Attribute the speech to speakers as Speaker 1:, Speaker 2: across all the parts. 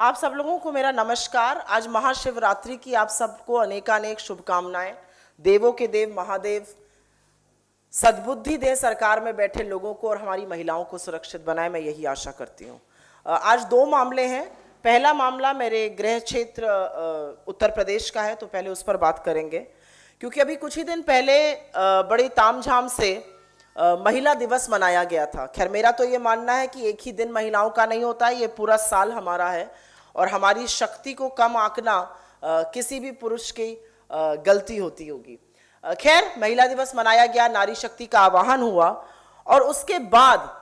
Speaker 1: आप सब लोगों को मेरा नमस्कार। आज महाशिवरात्रि की आप सबको अनेकानेक शुभकामनाएं। देवों के देव महादेव सद्बुद्धि दे सरकार में बैठे लोगों को और हमारी महिलाओं को सुरक्षित बनाए, मैं यही आशा करती हूँ। आज दो मामले हैं। पहला मामला मेरे गृह क्षेत्र उत्तर प्रदेश का है, तो पहले उस पर बात करेंगे, क्योंकि अभी कुछ ही दिन पहले बड़ी तामझाम से महिला दिवस मनाया गया था। खैर, मेरा तो ये मानना है कि एक ही दिन महिलाओं का नहीं होता है, ये पूरा साल हमारा है और हमारी शक्ति को कम आंकना किसी भी पुरुष की गलती होती होगी। खैर, महिला दिवस मनाया गया, नारी शक्ति का आह्वान हुआ और उसके बाद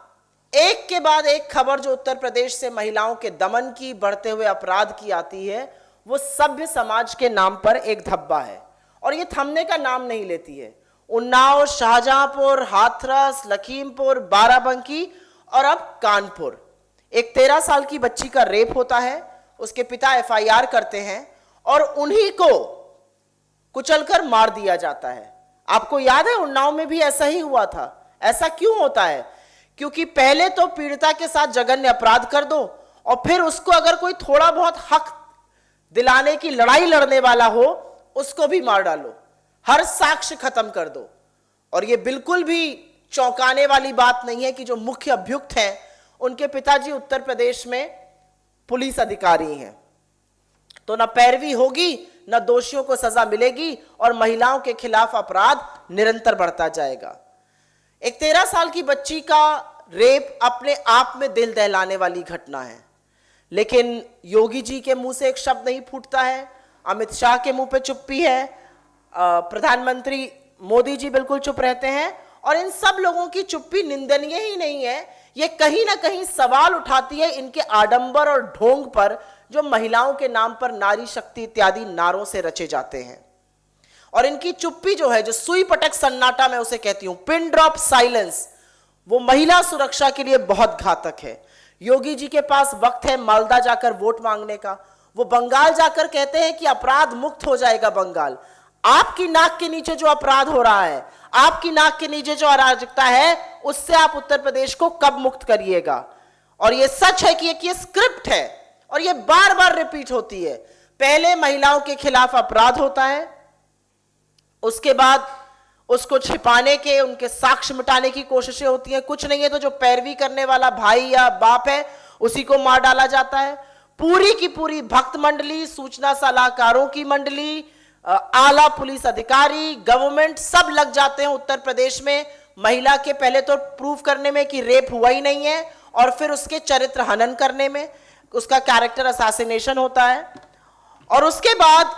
Speaker 1: एक खबर जो उत्तर प्रदेश से महिलाओं के दमन की, बढ़ते हुए अपराध की आती है, वो सभ्य समाज के नाम पर एक धब्बा है और ये थमने का नाम नहीं लेती है। उन्नाव, शाहजहांपुर, हाथरस, लखीमपुर, बाराबंकी और अब कानपुर। एक 13 साल की बच्ची का रेप होता है, उसके पिता एफआईआर करते हैं और उन्हीं को कुचलकर मार दिया जाता है। आपको याद है उन्नाव में भी ऐसा ही हुआ था। ऐसा क्यों होता है? क्योंकि पहले तो पीड़िता के साथ जघन्य अपराध कर दो और फिर उसको अगर कोई थोड़ा बहुत हक दिलाने की लड़ाई लड़ने वाला हो, उसको भी मार डालो, हर साक्ष्य खत्म कर दो। और यह बिल्कुल भी चौंकाने वाली बात नहीं है कि जो मुख्य अभियुक्त हैं, उनके पिताजी उत्तर प्रदेश में पुलिस अधिकारी हैं। तो ना पैरवी होगी, ना दोषियों को सजा मिलेगी और महिलाओं के खिलाफ अपराध निरंतर बढ़ता जाएगा। एक 13 साल की बच्ची का रेप अपने आप में दिल दहलाने वाली घटना है, लेकिन योगी जी के मुंह से एक शब्द नहीं फूटता है, अमित शाह के मुंह पे चुप्पी है, प्रधानमंत्री मोदी जी बिल्कुल चुप रहते हैं और इन सब लोगों की चुप्पी निंदनीय ही नहीं है, ये कहीं ना कहीं सवाल उठाती है इनके आडंबर और ढोंग पर, जो महिलाओं के नाम पर नारी शक्ति इत्यादि नारों से रचे जाते हैं। और इनकी चुप्पी जो है, जो सुई पटक सन्नाटा मैं उसे कहती हूं, पिन ड्रॉप साइलेंस, वो महिला सुरक्षा के लिए बहुत घातक है। योगी जी के पास वक्त है मालदा जाकर वोट मांगने का। वो बंगाल जाकर कहते हैं कि अपराध मुक्त हो जाएगा बंगाल। आपकी नाक के नीचे जो अपराध हो रहा है, आपकी नाक के नीचे जो अराजकता है, उससे आप उत्तर प्रदेश को कब मुक्त करिएगा? और यह सच है कि एक स्क्रिप्ट है और यह बार बार रिपीट होती है। पहले महिलाओं के खिलाफ अपराध होता है, उसके बाद उसको छिपाने के, उनके साक्ष्य मिटाने की कोशिशें होती हैं। कुछ नहीं है तो जो पैरवी करने वाला भाई या बाप है, उसी को मार डाला जाता है। पूरी की पूरी भक्त मंडली, सूचना सलाहकारों की मंडली, आला पुलिस अधिकारी, गवर्नमेंट सब लग जाते हैं उत्तर प्रदेश में महिला के पहले तो प्रूफ करने में कि रेप हुआ ही नहीं है और फिर उसके चरित्र हनन करने में, उसका कैरेक्टर असैसिनेशन होता है। और उसके बाद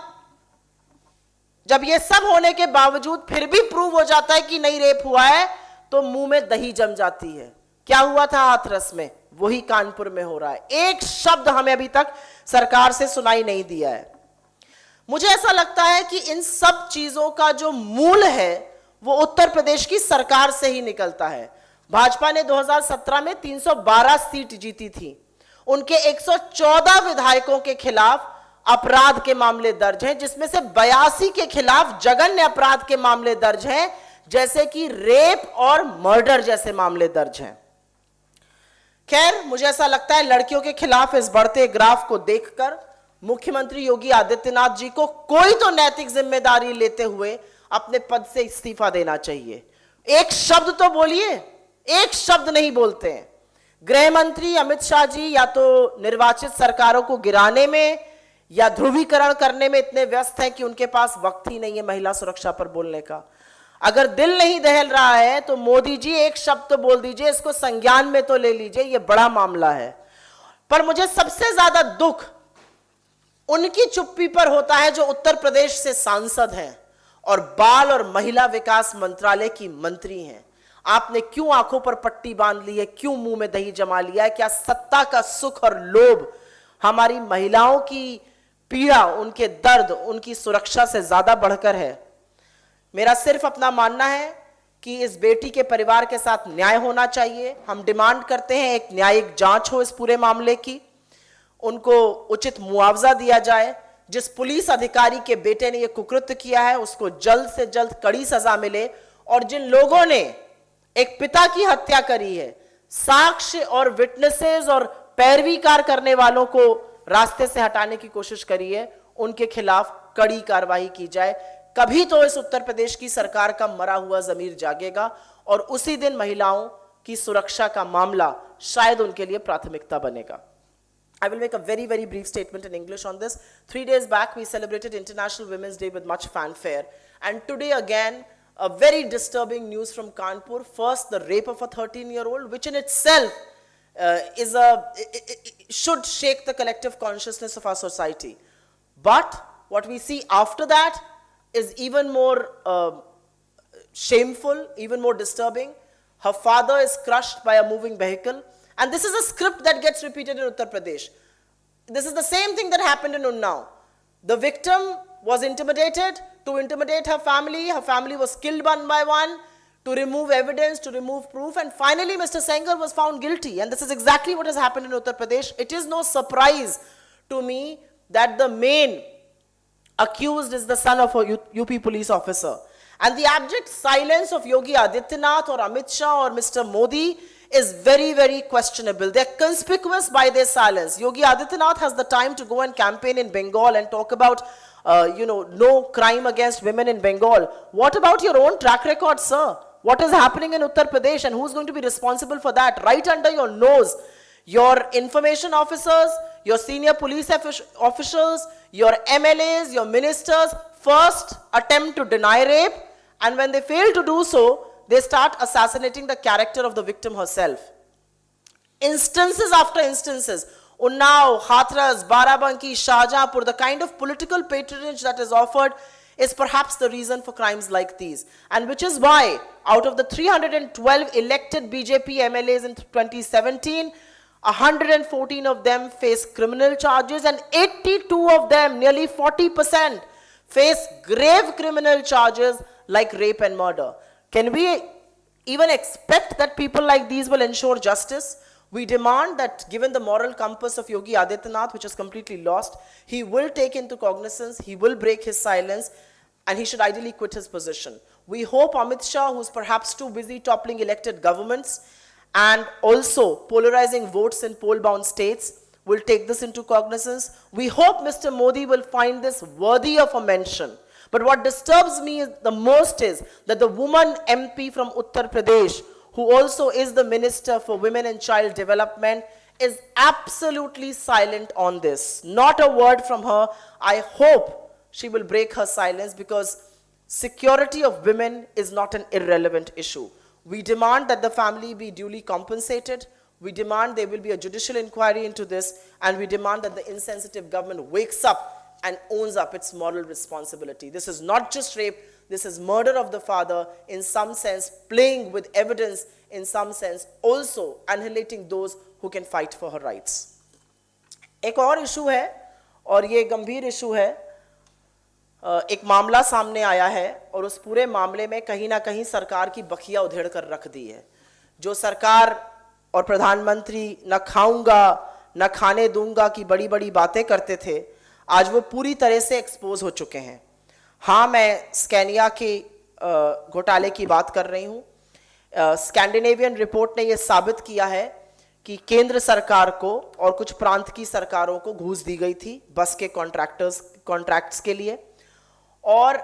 Speaker 1: जब ये सब होने के बावजूद फिर भी प्रूव हो जाता है कि नहीं रेप हुआ है, तो मुंह में दही जम जाती है। क्या हुआ था हाथरस में, वही कानपुर में हो रहा है। एक शब्द हमें अभी तक सरकार से सुनाई नहीं दिया है। मुझे ऐसा लगता है कि इन सब चीजों का जो मूल है वो उत्तर प्रदेश की सरकार से ही निकलता है। भाजपा ने 2017 में 312 सीट जीती थी। उनके 114 विधायकों के खिलाफ अपराध के मामले दर्ज हैं, जिसमें से 82 के खिलाफ जघन्य अपराध के मामले दर्ज हैं, जैसे कि रेप और मर्डर जैसे मामले दर्ज हैं। खैर, मुझे ऐसा लगता है लड़कियों के खिलाफ इस बढ़ते ग्राफ को देखकर मुख्यमंत्री योगी आदित्यनाथ जी को कोई तो नैतिक जिम्मेदारी लेते हुए अपने पद से इस्तीफा देना चाहिए। एक शब्द तो बोलिए, एक शब्द नहीं बोलते हैं। गृह मंत्री अमित शाह जी या तो निर्वाचित सरकारों को गिराने में या ध्रुवीकरण करने में इतने व्यस्त हैं कि उनके पास वक्त ही नहीं है महिला सुरक्षा पर बोलने का। अगर दिल नहीं दहल रहा है तो मोदी जी एक शब्द तो बोल दीजिए, इसको संज्ञान में तो ले लीजिए, यह बड़ा मामला है। पर मुझे सबसे ज्यादा दुख उनकी चुप्पी पर होता है जो उत्तर प्रदेश से सांसद हैं और बाल और महिला विकास मंत्रालय की मंत्री हैं। आपने क्यों आंखों पर पट्टी बांध ली है? क्यों मुंह में दही जमा लिया है? क्या सत्ता का सुख और लोभ हमारी महिलाओं की पीड़ा, उनके दर्द, उनकी सुरक्षा से ज्यादा बढ़कर है? मेरा सिर्फ अपना मानना है कि इस बेटी के परिवार के साथ न्याय होना चाहिए। हम डिमांड करते हैं एक न्यायिक जांच हो इस पूरे मामले की, उनको उचित मुआवजा दिया जाए। जिस पुलिस अधिकारी के बेटे ने यह कुकृत्य किया है उसको जल्द से जल्द कड़ी सजा मिले और जिन लोगों ने एक पिता की हत्या करी है, साक्ष्य और विटनेसेस और पैरवीकार करने वालों को रास्ते से हटाने की कोशिश करी है, उनके खिलाफ कड़ी कार्रवाई की जाए। कभी तो इस उत्तर प्रदेश की सरकार का मरा हुआ जमीर जागेगा और उसी दिन महिलाओं की सुरक्षा का मामला शायद उनके लिए प्राथमिकता बनेगा। I will make a very, very brief statement in English on this. 3 days back, we celebrated International Women's Day with much fanfare. And today again, a very disturbing news from Kanpur. First, the rape of a 13-year-old, which in itself should shake the collective consciousness of our society. But what we see after that is even more shameful, even more disturbing. Her father is crushed by a moving vehicle. And this is a script that gets repeated in Uttar Pradesh. This is the same thing that happened in Unnao. The victim was intimidated. To intimidate her family was killed one by one, to remove evidence, to remove proof, and finally Mr. Sengar was found guilty. And this is exactly what has happened in Uttar Pradesh. It is no surprise to me that the main accused is the son of a UP police officer. And the abject silence of Yogi Adityanath or Amit Shah or Mr. Modi is very, very questionable. They're conspicuous by their silence. Yogi Adityanath has the time to go and campaign in Bengal and talk about, no crime against women in Bengal. What about your own track record, sir? What is happening in Uttar Pradesh and who's going to be responsible for that? Right under your nose, your information officers, your senior police officials, your MLAs, your ministers, first attempt to deny rape, and when they fail to do so, they start assassinating the character of the victim herself. Instances after instances, Unnao, Hathras, Barabanki, Shahjahanpur, the kind of political patronage that is offered is perhaps the reason for crimes like these. And which is why, out of the 312 elected BJP MLAs in 2017, 114 of them face criminal charges and 82 of them, nearly 40%, face grave criminal charges like rape and murder. Can we even expect that people like these will ensure justice? We demand that, given the moral compass of Yogi Adityanath, which is completely lost, he will take into cognizance, he will break his silence, and he should ideally quit his position. We hope Amit Shah, who's perhaps too busy toppling elected governments and also polarizing votes in poll-bound states, will take this into cognizance. We hope Mr. Modi will find this worthy of a mention. But what disturbs me the most is that the woman MP from Uttar Pradesh, who also is the Minister for Women and Child Development, is absolutely silent on this. Not a word from her. I hope she will break her silence, because security of women is not an irrelevant issue. We demand that the family be duly compensated. We demand there will be a judicial inquiry into this, and we demand that the insensitive government wakes up and owns up its moral responsibility. This is not just rape, this is murder of the father, in some sense playing with evidence, in some sense also annihilating those who can fight for her rights. एक और issue है, और ये गंभीर issue है। एक मामला सामने आया है और उस पूरे मामले में कहीं ना कहीं सरकार की बखिया उधेड़ कर रख दी है। जो सरकार और प्रधानमंत्री न खाऊंगा न खाने दूंगा की बड़ी बड़ी बातें करते थे, आज वो पूरी तरह से एक्सपोज हो चुके हैं। हाँ, मैं स्कैनिया के घोटाले की बात कर रही हूँ। स्कैंडिनेवियन रिपोर्ट ने यह साबित किया है कि केंद्र सरकार को और कुछ प्रांत की सरकारों को घूस दी गई थी बस के कॉन्ट्रैक्ट्स के लिए, और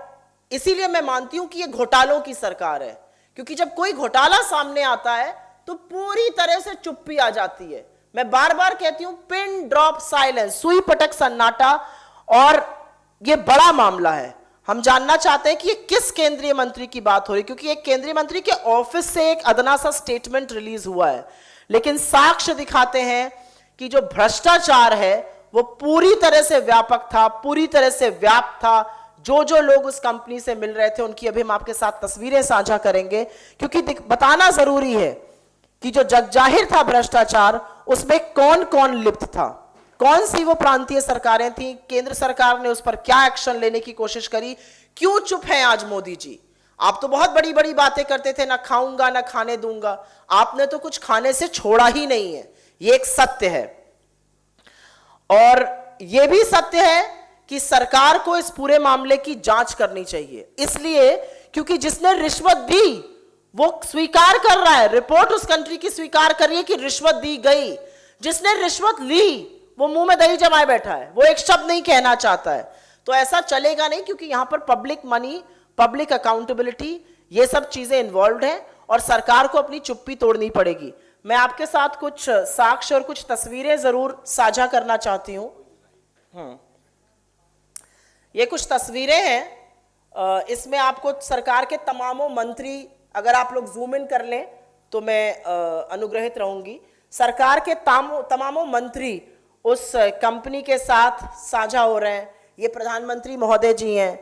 Speaker 1: इसीलिए मैं मानती हूं कि ये घोटालों की सरकार है, क्योंकि जब कोई घोटाला सामने आता है तो पूरी तरह से चुप्पी आ जाती है। मैं बार बार कहती हूं, पिन ड्रॉप साइलेंस, सुई पटक सन्नाटा। और ये बड़ा मामला है। हम जानना चाहते हैं कि ये किस केंद्रीय मंत्री की बात हो रही है, क्योंकि एक केंद्रीय मंत्री के ऑफिस से एक अदना सा स्टेटमेंट रिलीज हुआ है, लेकिन साक्ष्य दिखाते हैं कि जो भ्रष्टाचार है वो पूरी तरह से व्यापक था, पूरी तरह से व्याप्त था। जो जो लोग उस कंपनी से मिल रहे थे उनकी अभी हम आपके साथ तस्वीरें साझा करेंगे, क्योंकि बताना जरूरी है कि जो जगजाहिर था भ्रष्टाचार, उसमें कौन कौन लिप्त था, कौन सी वो प्रांतीय सरकारें थी, केंद्र सरकार ने उस पर क्या एक्शन लेने की कोशिश करी। क्यों चुप हैं आज मोदी जी? आप तो बहुत बड़ी बड़ी बातें करते थे, ना खाऊंगा ना खाने दूंगा। आपने तो कुछ खाने से छोड़ा ही नहीं है, ये एक सत्य है। और यह भी सत्य है कि सरकार को इस पूरे मामले की जांच करनी चाहिए, इसलिए क्योंकि जिसने रिश्वत दी वो स्वीकार कर रहा है, रिपोर्ट उस कंट्री की स्वीकार कर रही है कि रिश्वत दी गई। जिसने रिश्वत ली वो मुंह में दही जमाए बैठा है, वो एक शब्द नहीं कहना चाहता है। तो ऐसा चलेगा नहीं, क्योंकि यहां पर पब्लिक मनी, पब्लिक अकाउंटेबिलिटी, ये सब चीजें इन्वॉल्व हैं और सरकार को अपनी चुप्पी तोड़नी पड़ेगी। मैं आपके साथ कुछ साक्ष्य और कुछ तस्वीरें जरूर साझा करना चाहती हूं। ये कुछ तस्वीरें हैं, इसमें आपको सरकार के तमामों मंत्री, अगर आप लोग जूम इन कर लें तो मैं अनुग्रहित रहूंगी। सरकार के तमामों मंत्री उस कंपनी के साथ साझा हो रहे हैं। ये प्रधानमंत्री महोदय जी हैं,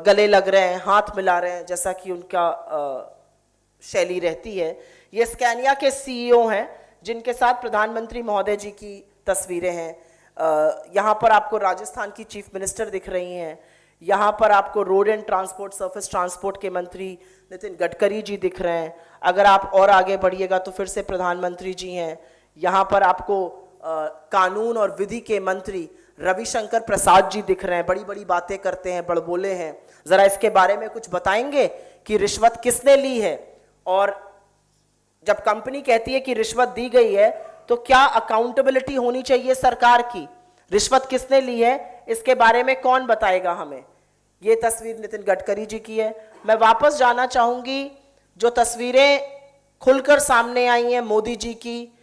Speaker 1: गले लग रहे हैं, हाथ मिला रहे हैं, जैसा कि उनका शैली रहती है। ये स्कैनिया के सीईओ हैं, जिनके साथ प्रधानमंत्री महोदय जी की तस्वीरें हैं। यहाँ पर आपको राजस्थान की चीफ मिनिस्टर दिख रही हैं। यहाँ पर आपको road and transport, surface transport के मंत्री नितिन गडकरी जी दिख रहे हैं। अगर आप और आगे बढ़िएगा तो फिर से प्रधानमंत्री जी हैं। यहाँ पर आपको कानून और विधि के मंत्री रविशंकर प्रसाद जी दिख रहे हैं, बड़ी बड़ी बातें करते हैं, बड़बोले हैं। जरा इसके बारे में कुछ बताएंगे कि रिश्वत किसने ली है, और जब कंपनी कहती है कि रिश्वत दी गई है तो क्या अकाउंटेबिलिटी होनी चाहिए सरकार की? रिश्वत किसने ली है, इसके बारे में कौन बताएगा हमें? ये तस्वीर नितिन गडकरी जी की है। मैं वापस जाना चाहूंगी, जो तस्वीरें खुलकर सामने आई हैं मोदी जी की,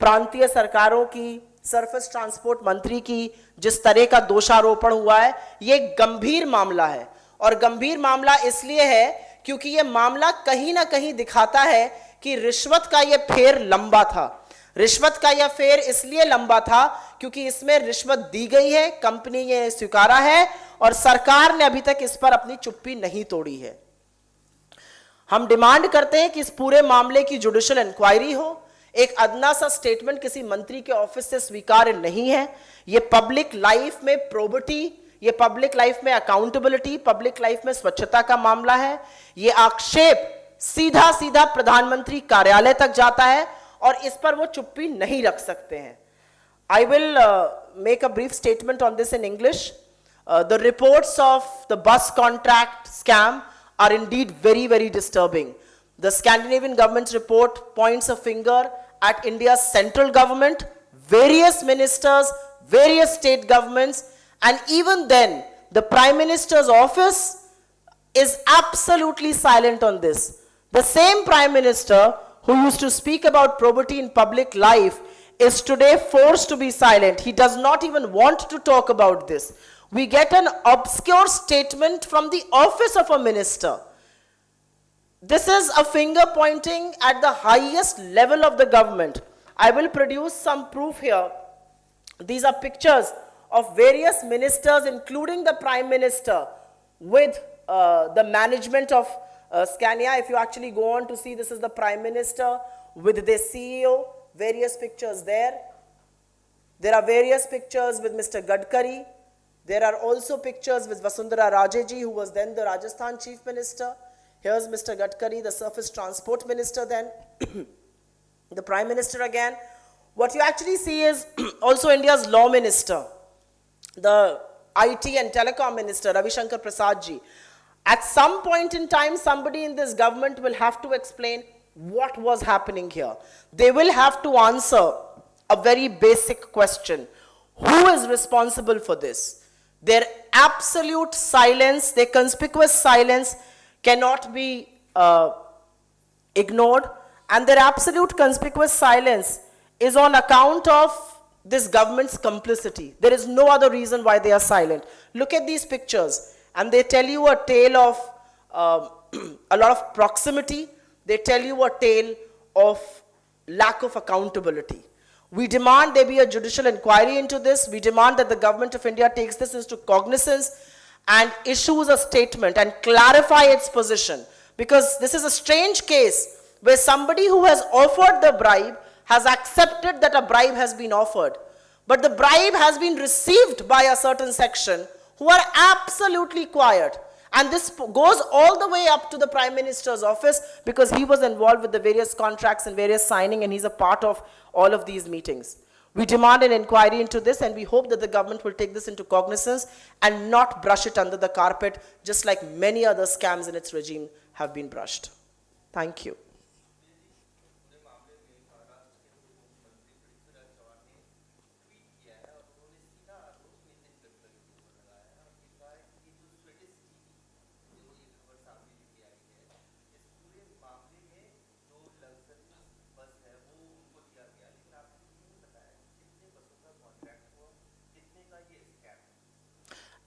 Speaker 1: प्रांतीय सरकारों की, सरफेस ट्रांसपोर्ट मंत्री की, जिस तरह का दोषारोपण हुआ है, ये गंभीर मामला है। और गंभीर मामला इसलिए है क्योंकि ये मामला कहीं ना कहीं दिखाता है कि रिश्वत का ये फेर लंबा था। रिश्वत का यह फेर इसलिए लंबा था क्योंकि इसमें रिश्वत दी गई है, कंपनी ये स्वीकारा है और सरकार ने अभी तक इस पर अपनी चुप्पी नहीं तोड़ी है। हम डिमांड करते हैं कि इस पूरे मामले की जुडिशियल इंक्वायरी हो। एक अदना सा स्टेटमेंट किसी मंत्री के ऑफिस से स्वीकार्य नहीं है। ये पब्लिक लाइफ में प्रोबिटी, ये पब्लिक लाइफ में अकाउंटेबिलिटी, पब्लिक लाइफ में स्वच्छता का मामला है। ये आक्षेप सीधा सीधा प्रधानमंत्री कार्यालय तक जाता है और इस पर वो चुप्पी नहीं रख सकते हैं। I will make a brief statement on this in English. The reports of the bus contract scam are indeed very, very disturbing. The Scandinavian government's report points a finger at India's central government, various ministers, various state governments, and even then, the Prime Minister's office is absolutely silent on this. The same Prime Minister who used to speak about probity in public life is today forced to be silent. He does not even want to talk about this. We get an obscure statement from the office of a minister. This is a finger pointing at the highest level of the government. I will produce some proof here. These are pictures of various ministers, including the Prime Minister, with the management of Scania. If you actually go on to see, this is the Prime Minister with the CEO, various pictures there. There are various pictures with Mr. Gadkari. There are also pictures with Vasundhara Raje ji, who was then the Rajasthan Chief Minister. Here's Mr. Gadkari, the Surface Transport Minister then, the Prime Minister again. What you actually see is also India's Law Minister, the IT and Telecom Minister, Ravi Shankar Prasad ji. At some point in time, somebody in this government will have to explain what was happening here. They will have to answer a very basic question. Who is responsible for this? Their absolute silence, their conspicuous silence cannot be ignored, and their absolute conspicuous silence is on account of this government's complicity. There is no other reason why they are silent. Look at these pictures, and they tell you a tale of a lot of proximity. They tell you a tale of lack of accountability. We demand there be a judicial inquiry into this. We demand that the government of India takes this into cognizance and issues a statement and clarify its position. Because this is a strange case where somebody who has offered the bribe has accepted that a bribe has been offered. But the bribe has been received by a certain section who are absolutely quiet. And this goes all the way up to the Prime Minister's office because he was involved with the various contracts and various signing, and he's a part of all of these meetings. We demand an inquiry into this, and we hope that the government will take this into cognizance and not brush it under the carpet, just like many other scams in its regime have been brushed. Thank you.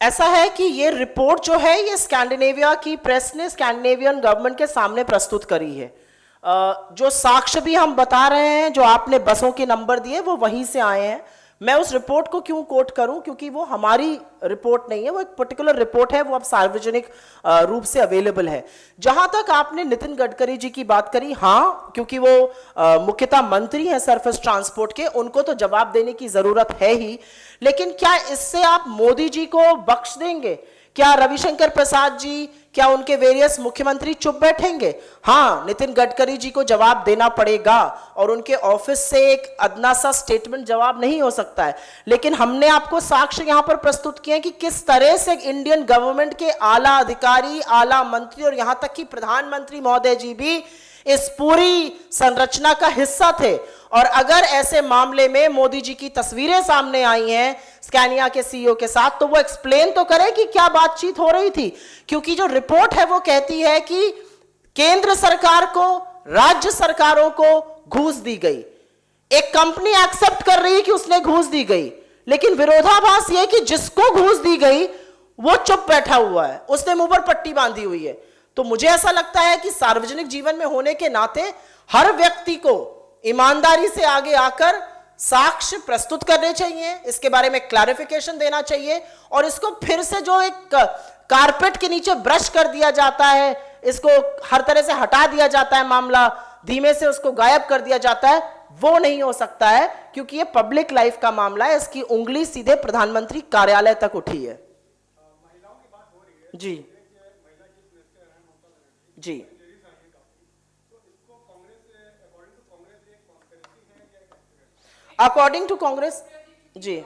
Speaker 1: ऐसा है कि ये report जो है ये Scandinavia की press ने Scandinavian government के सामने प्रस्तुत करी है। जो साक्ष्य भी हम बता रहे हैं, जो आपने बसों के नंबर दिए वो वहीं से आए हैं। मैं उस रिपोर्ट को क्यों कोट करूं, क्योंकि वो हमारी रिपोर्ट नहीं है, वो एक पर्टिकुलर रिपोर्ट है, वो अब सार्वजनिक रूप से अवेलेबल है। जहां तक आपने नितिन गडकरी जी की बात करी, हाँ, क्योंकि वो मुख्यतः मंत्री हैं सरफेस ट्रांसपोर्ट के, उनको तो जवाब देने की जरूरत है ही। लेकिन क्या इससे आप मोदी जी को बख्श देंगे? क्या रविशंकर प्रसाद जी, क्या उनके वेरियस मुख्यमंत्री चुप बैठेंगे? हाँ, नितिन गडकरी जी को जवाब देना पड़ेगा और उनके ऑफिस से एक अदना सा स्टेटमेंट जवाब नहीं हो सकता है। लेकिन हमने आपको साक्ष्य यहां पर प्रस्तुत किए कि किस तरह से इंडियन गवर्नमेंट के आला अधिकारी, आला मंत्री और यहां तक कि प्रधानमंत्री महोदय जी भी इस पूरी संरचना का हिस्सा थे। और अगर ऐसे मामले में मोदी जी की तस्वीरें सामने आई हैं स्कैनिया के सीईओ के साथ, तो वो एक्सप्लेन तो करे कि क्या बातचीत हो रही थी। क्योंकि जो रिपोर्ट है वो कहती है कि केंद्र सरकार को, राज्य सरकारों को घूस दी गई। एक कंपनी एक्सेप्ट कर रही है कि उसने घूस दी गई, लेकिन विरोधाभास यह कि जिसको घूस दी गई वो चुप बैठा हुआ है, उसने मुंह पर पट्टी बांधी हुई है। तो मुझे ऐसा लगता है कि सार्वजनिक जीवन में होने के नाते हर व्यक्ति को ईमानदारी से आगे आकर साक्ष्य प्रस्तुत करने चाहिए, इसके बारे में क्लैरिफिकेशन देना चाहिए, और इसको फिर से जो एक कारपेट के नीचे ब्रश कर दिया जाता है, इसको हर तरह से हटा दिया जाता है, मामला धीमे से उसको गायब कर दिया जाता है, वो नहीं हो सकता है। क्योंकि ये पब्लिक लाइफ का मामला है, इसकी उंगली सीधे प्रधानमंत्री कार्यालय तक उठी है। जी जी, अकॉर्डिंग टू कांग्रेस, जी,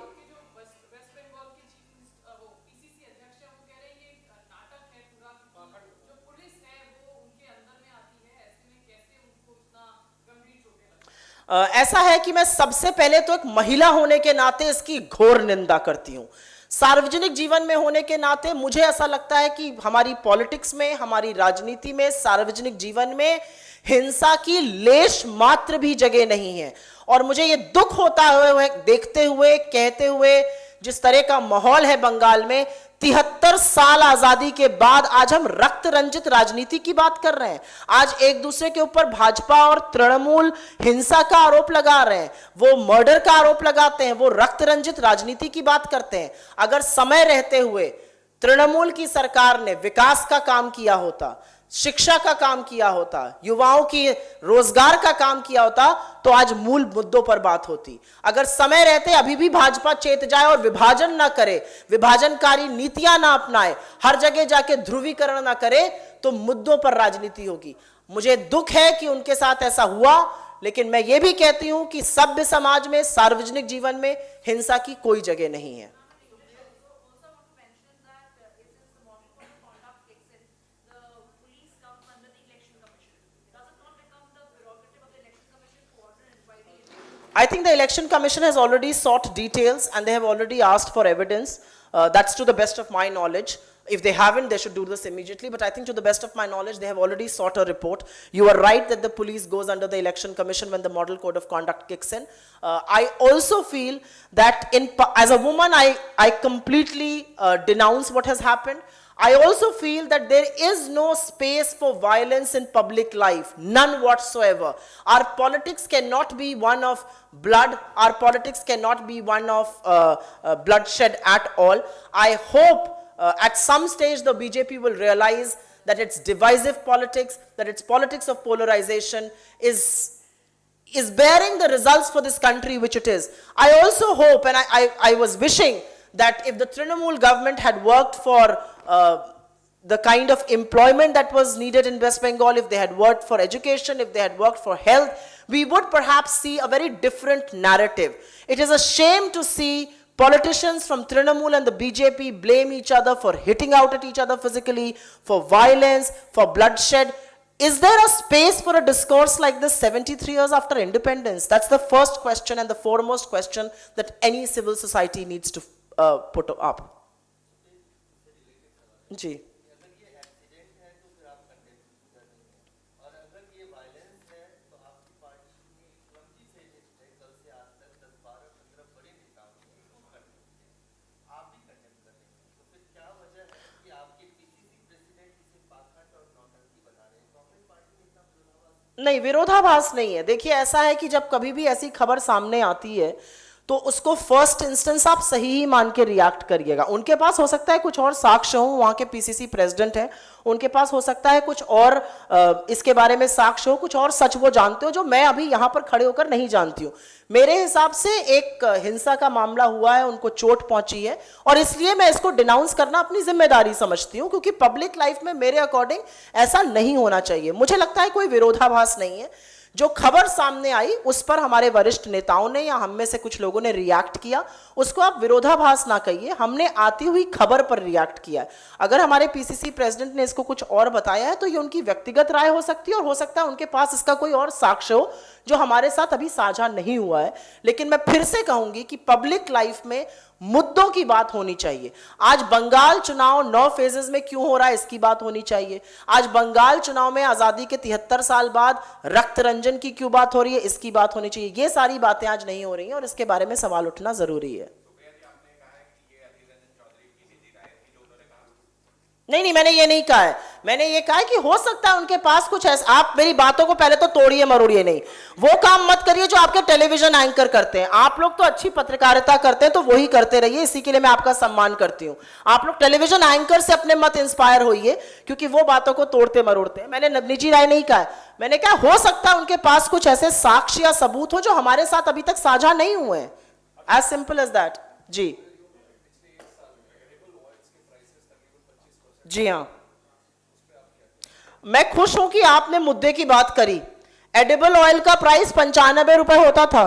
Speaker 1: ऐसा है कि मैं सबसे पहले तो एक महिला होने के नाते इसकी घोर निंदा करती हूं। सार्वजनिक जीवन में होने के नाते मुझे ऐसा लगता है कि हमारी पॉलिटिक्स में, हमारी राजनीति में, सार्वजनिक जीवन में हिंसा की लेश मात्र भी जगह नहीं है। और मुझे ये दुख होता हुए देखते हुए, कहते हुए, जिस तरह का माहौल है बंगाल में, 73 साल आजादी के बाद आज हम रक्त रंजित राजनीति की बात कर रहे हैं। आज एक दूसरे के ऊपर भाजपा और तृणमूल हिंसा का आरोप लगा रहे हैं, वो मर्डर का आरोप लगाते हैं, वो रक्त रंजित राजनीति की बात करते हैं। अगर समय रहते हुए तृणमूल की सरकार ने विकास का काम किया होता, शिक्षा का काम किया होता, युवाओं की रोजगार का काम किया होता, तो आज मूल मुद्दों पर बात होती। अगर समय रहते अभी भी भाजपा चेत जाए और विभाजन ना करे, विभाजनकारी नीतियां ना अपनाए, हर जगह जाके ध्रुवीकरण ना करे, तो मुद्दों पर राजनीति होगी। मुझे दुख है कि उनके साथ ऐसा हुआ, लेकिन मैं ये भी कहती हूं कि सभ्य समाज में, सार्वजनिक जीवन में हिंसा की कोई जगह नहीं है। I think the Election Commission has already sought details and they have already asked for evidence. That's to the best of my knowledge. If they haven't, they should do this immediately. But I think to the best of my knowledge, they have already sought a report. You are right that the police goes under the Election Commission when the Model Code of Conduct kicks in. I also feel that as a woman, I completely denounce what has happened. I also feel that there is no space for violence in public life, none whatsoever. Our politics cannot be one of blood. Our politics cannot be one of bloodshed at all. I hope at some stage the BJP will realize that its divisive politics, that its politics of polarization is bearing the results for this country which it is. I also hope, and I was wishing that if the Trinamool government had worked for the kind of employment that was needed in West Bengal, if they had worked for education, if they had worked for health, we would perhaps see a very different narrative. It is a shame to see politicians from Trinamool and the BJP blame each other for hitting out at each other physically, for violence, for bloodshed. Is there a space for a discourse like this 73 years after independence? That's the first question and the foremost question that any civil society needs to put up. जी, नहीं, विरोधाभास नहीं है। देखिए, ऐसा है कि जब कभी भी ऐसी खबर सामने आती है तो उसको फर्स्ट इंस्टेंस आप सही ही मान के रिएक्ट करिएगा। उनके पास हो सकता है कुछ और साक्ष्य हो, वहां के पीसीसी प्रेसिडेंट हैं, उनके पास हो सकता है कुछ और इसके बारे में साक्ष्य हो, कुछ और सच वो जानते हो जो मैं अभी यहां पर खड़े होकर नहीं जानती हूं। मेरे हिसाब से एक हिंसा का मामला हुआ है, उनको चोट पहुंची है, और इसलिए मैं इसको डिनाउंस करना अपनी जिम्मेदारी समझती हूं, क्योंकि पब्लिक लाइफ में मेरे अकॉर्डिंग ऐसा नहीं होना चाहिए। मुझे लगता है कोई विरोधाभास नहीं है। जो खबर सामने आई उस पर हमारे वरिष्ठ नेताओं ने या हम में से कुछ लोगों ने रिएक्ट किया, उसको आप विरोधाभास ना कहिए, हमने आती हुई खबर पर रिएक्ट किया है। अगर हमारे पीसीसी प्रेसिडेंट ने इसको कुछ और बताया है तो ये उनकी व्यक्तिगत राय हो सकती है, और हो सकता है उनके पास इसका कोई और साक्ष्य हो जो हमारे साथ अभी साझा नहीं हुआ है। लेकिन मैं फिर से कहूंगी कि पब्लिक लाइफ में मुद्दों की बात होनी चाहिए। आज बंगाल चुनाव 9 फेजेस में क्यों हो रहा है, इसकी बात होनी चाहिए। आज बंगाल चुनाव में आजादी के 73 साल बाद रक्त रंजन की क्यों बात हो रही है, इसकी बात होनी चाहिए। ये सारी बातें आज नहीं हो रही हैं और इसके बारे में सवाल उठना जरूरी है। नहीं, मैंने ये नहीं कहा है। मैंने ये कहा है कि हो सकता है उनके पास कुछ ऐसा। आप मेरी बातों को पहले तो तोड़िए मरोड़िए नहीं, वो काम मत करिए जो आपके टेलीविजन एंकर करते हैं। आप लोग तो अच्छी पत्रकारिता करते हैं तो वही करते रहिए, इसी के लिए मैं आपका सम्मान करती हूं। आप लोग टेलीविजन एंकर से अपने मत इंस्पायर होइए, क्योंकि वो बातों को तोड़ते मरोड़ते हैं। मैंने निजी राय नहीं कहा है। मैंने कहा हो सकता है उनके पास कुछ ऐसे साक्ष्य या सबूत हो जो हमारे साथ अभी तक साझा नहीं हुए हैं। As simple as that. जी हाँ, मैं खुश हूं कि आपने मुद्दे की बात करी। एडिबल ऑयल का प्राइस 95 रुपए होता था,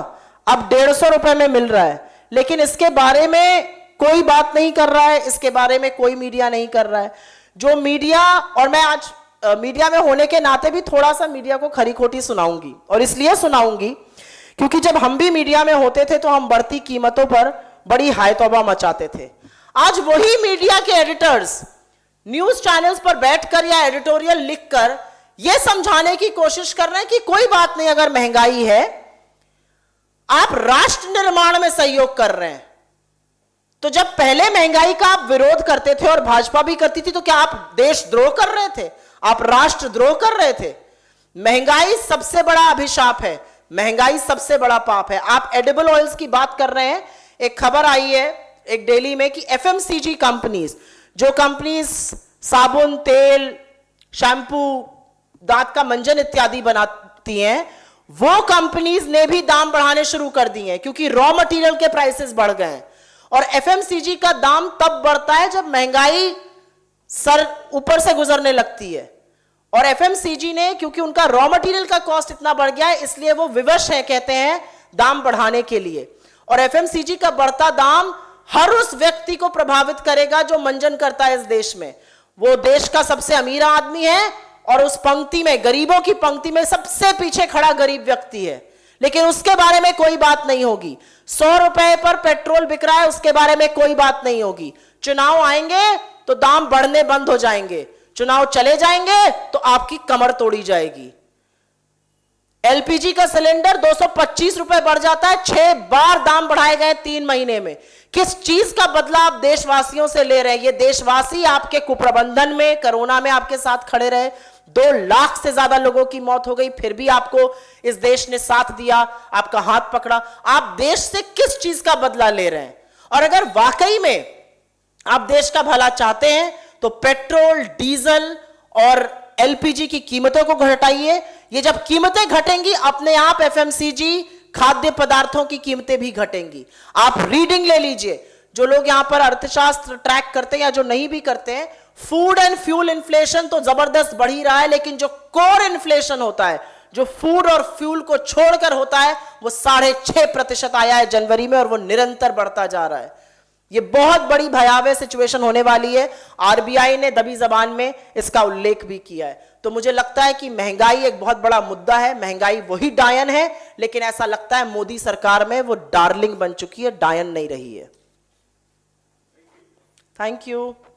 Speaker 1: अब 150 रुपए में मिल रहा है, लेकिन इसके बारे में कोई बात नहीं कर रहा है, इसके बारे में कोई मीडिया नहीं कर रहा है। जो मीडिया, और मैं आज मीडिया में होने के नाते भी थोड़ा सा मीडिया को खरी खोटी सुनाऊंगी, और इसलिए सुनाऊंगी क्योंकि जब हम भी मीडिया में होते थे तो हम बढ़ती कीमतों पर बड़ी हाय तौबा मचाते थे। आज वही मीडिया के एडिटर्स न्यूज चैनल्स पर बैठकर या एडिटोरियल लिखकर यह समझाने की कोशिश कर रहे हैं कि कोई बात नहीं, अगर महंगाई है, आप राष्ट्र निर्माण में सहयोग कर रहे हैं। तो जब पहले महंगाई का आप विरोध करते थे और भाजपा भी करती थी, तो क्या आप देशद्रोह कर रहे थे? आप राष्ट्रद्रोह कर रहे थे? महंगाई सबसे बड़ा अभिशाप है, महंगाई सबसे बड़ा पाप है। आप एडिबल ऑयल्स की बात कर रहे हैं। एक खबर आई है एक डेली में कि एफएमसीजी कंपनीज, जो कंपनीज साबुन, तेल, शैम्पू, दांत का मंजन इत्यादि बनाती हैं, वो कंपनीज ने भी दाम बढ़ाने शुरू कर दिए हैं, क्योंकि रॉ मटेरियल के प्राइसेस बढ़ गए हैं। और एफएमसीजी का दाम तब बढ़ता है जब महंगाई सर ऊपर से गुजरने लगती है। और एफएमसीजी ने, क्योंकि उनका रॉ मटेरियल का कॉस्ट इतना बढ़ गया है, इसलिए वो विवश है, कहते हैं, दाम बढ़ाने के लिए। और एफएमसीजी का बढ़ता दाम हर उस व्यक्ति को प्रभावित करेगा जो मंजन करता है इस देश में। वो देश का सबसे अमीर आदमी है और उस पंक्ति में, गरीबों की पंक्ति में सबसे पीछे खड़ा गरीब व्यक्ति है, लेकिन उसके बारे में कोई बात नहीं होगी। 100 रुपए पर पेट्रोल बिक रहा है, उसके बारे में कोई बात नहीं होगी। चुनाव आएंगे तो दाम बढ़ने बंद हो जाएंगे, चुनाव चले जाएंगे तो आपकी कमर तोड़ी जाएगी। एलपीजी का सिलेंडर 225 रुपए बढ़ जाता है, 6 बार दाम बढ़ाए गए 3 महीने में। किस चीज का बदला आप देशवासियों से ले रहे हैं? ये देशवासी आपके कुप्रबंधन में, कोरोना में आपके साथ खड़े रहे, 2 लाख से ज्यादा लोगों की मौत हो गई, फिर भी आपको इस देश ने साथ दिया, आपका हाथ पकड़ा। आप देश से किस चीज का बदला ले रहे हैं? और अगर वाकई में आप देश का भला चाहते हैं तो पेट्रोल, डीजल और एलपीजी की कीमतों को घटाइए। ये जब कीमतें घटेंगी, अपने आप एफएमसीजी खाद्य पदार्थों की कीमतें भी घटेंगी। आप रीडिंग ले लीजिए, जो लोग यहां पर अर्थशास्त्र ट्रैक करते हैं या जो नहीं भी करते हैं, फूड एंड फ्यूल इन्फ्लेशन तो जबरदस्त बढ़ ही रहा है, लेकिन जो कोर इन्फ्लेशन होता है, जो फूड और फ्यूल को छोड़कर होता है, वो 6.5% आया है जनवरी में, और वो निरंतर बढ़ता जा रहा है। ये बहुत बड़ी भयावह सिचुएशन होने वाली है। आरबीआई ने दबी जबान में इसका उल्लेख भी किया है। तो मुझे लगता है कि महंगाई एक बहुत बड़ा मुद्दा है। महंगाई वही डायन है, लेकिन ऐसा लगता है मोदी सरकार में वो डार्लिंग बन चुकी है, डायन नहीं रही है। Thank you.